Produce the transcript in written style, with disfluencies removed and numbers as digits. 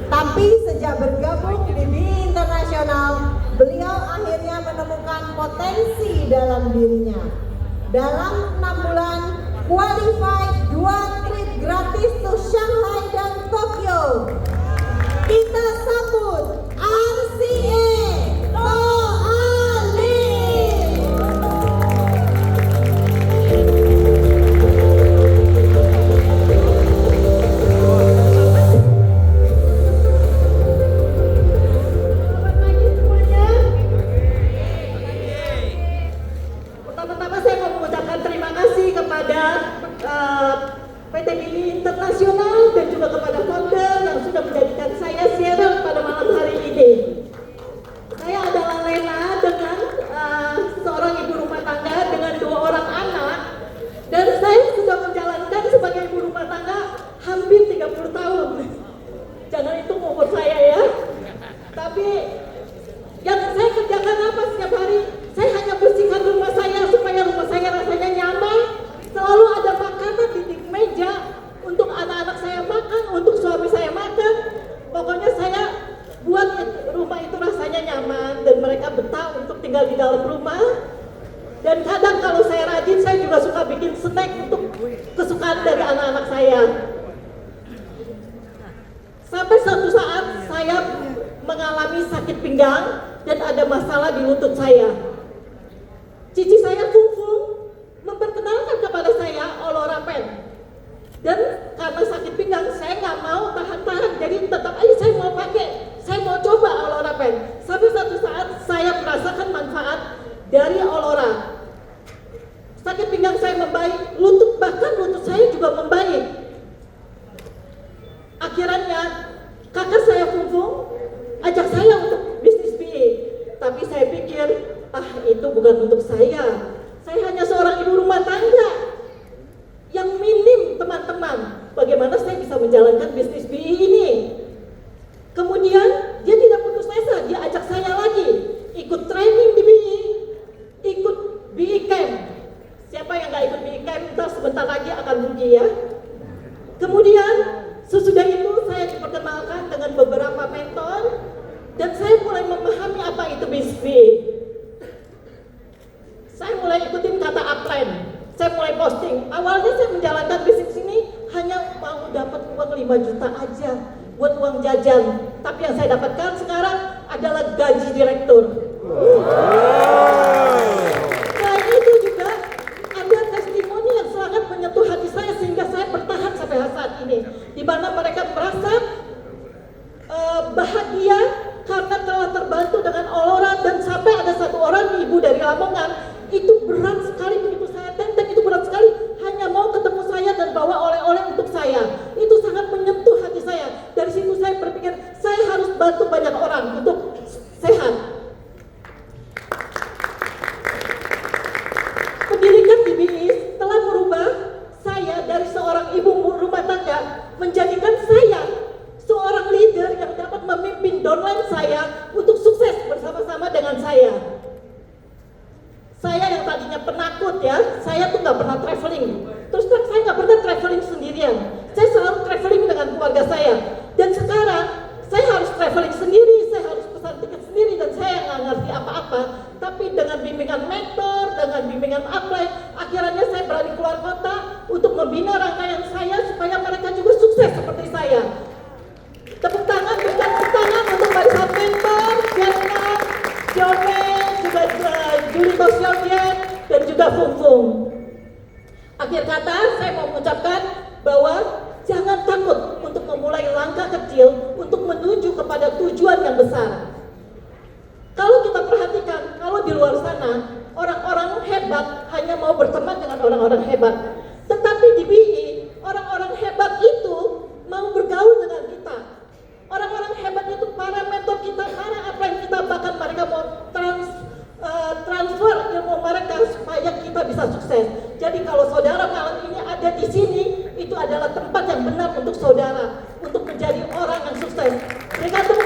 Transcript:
Tapi sejak bergabung di BI Internasional, beliau akhirnya menemukan potensi dalam dirinya. Dalam 6 bulan, qualified 2 trip gratis to Shanghai dan Tokyo. Kita sambut RCA Toali. Pertama-tama saya mau mengucapkan terima kasih kepada PT BI Internasional dan juga kepada founder yang sudah menjadikan saya siaran pada malam hari ini. Saya adalah Lena dengan seorang ibu rumah tangga dengan 2 orang anak, dan saya sudah menjalankan sebagai ibu rumah tangga hampir 30 tahun. Jangan hitung umur saya ya. Tapi yang saya kerjakan apa setiap hari? Saya hanya bersihkan rumah saya supaya rumah saya rasanya nyaman. Selalu ada makanan di meja untuk anak-anak saya makan, untuk suami saya makan. Pokoknya saya buat rumah itu rasanya nyaman dan mereka betah untuk tinggal di dalam rumah. Dan kadang kalau saya rajin, saya juga suka bikin snack untuk kesukaan dari anak-anak saya. Sampai suatu saat saya mengalami sakit pinggang dan ada masalah di lutut saya. Cici saya Fungfung memperkenalkan kepada saya Oloraphen. Dan karena sakit pinggang, saya nggak mau tahan-tahan, jadi tetap aja saya mau pakai, saya mau coba Oloraphen. Sampai satu saat saya merasakan manfaat dari Olora. Sakit pinggang saya membaik, bahkan lutut saya juga membaik. Akhirnya kakak saya Fungfung ajak saya untuk bisnis BI, tapi saya pikir itu bukan untuk saya. Saya hanya seorang ibu rumah tangga yang minim teman-teman. Bagaimana saya bisa menjalankan bisnis BI ini? Kemudian dia tidak putus asa, dia ajak saya lagi ikut training di BI, ikut BI Camp. Siapa yang nggak ikut BI Camp, ntar sebentar lagi akan rugi ya. Kemudian sesudah itu saya diperkenalkan dengan beberapa mentor dan saya mulai memahami apa itu bisnis BI. Saya mulai ikutin kata upline, saya mulai posting. Awalnya saya menjalankan bisnis ini hanya mau dapat uang 5 juta aja buat uang jajan. Tapi yang saya dapatkan sekarang adalah gaji direktur. Selain itu juga ada testimoni yang sangat menyentuh hati saya sehingga saya bertahan sampai saat ini. Di mana mereka merasa bahagia karena telah terbantu dengan Olora, dan sampai ada satu orang ibu dari Lamongan. Itu berat sekali begitu saya tenteng, itu berat sekali. Hanya mau ketemu saya dan bawa oleh-oleh untuk saya. Itu sangat menyentuh hati saya. Dari situ saya berpikir, saya harus bantu banyak orang untuk sehat. Pendidikan di BI telah merubah saya dari seorang ibu rumah tangga menjadikan saya seorang leader yang dapat memimpin downline saya untuk sukses bersama-sama dengan saya. Saya yang tadinya penakut ya, saya tuh nggak pernah traveling. Terus terang saya nggak pernah traveling sendirian. Saya selalu traveling dengan keluarga saya. Dan sekarang saya harus traveling sendiri, saya harus pesan tiket sendiri, dan saya nggak ngerti apa-apa. Tapi dengan bimbingan mentor, dengan bimbingan upline, akhirnya saya berani keluar kota untuk membina rangkaian saya supaya mereka juga sukses seperti saya. Tepuk tangan, berikan tepuk tangan untuk barisan mentor, Jana, Jome, juga Juli Tosyodian, dan juga Fungfung. Akhir kata, saya mau mengucapkan bahwa jangan takut untuk memulai langkah kecil untuk menuju kepada tujuan yang besar. Kalau kita perhatikan, kalau di luar sana, orang-orang hebat hanya mau berteman dengan orang-orang hebat. Tetapi di BI, orang-orang hebat itu mau bergaul dengan kita. Orang-orang hebat itu para mentor kita, para upline kita, bahkan mereka mau transfer ilmu mereka supaya kita bisa sukses. Jadi kalau saudara malam ini ada di sini, itu adalah tempat yang benar untuk saudara, untuk menjadi orang yang sukses. Berikan tepuk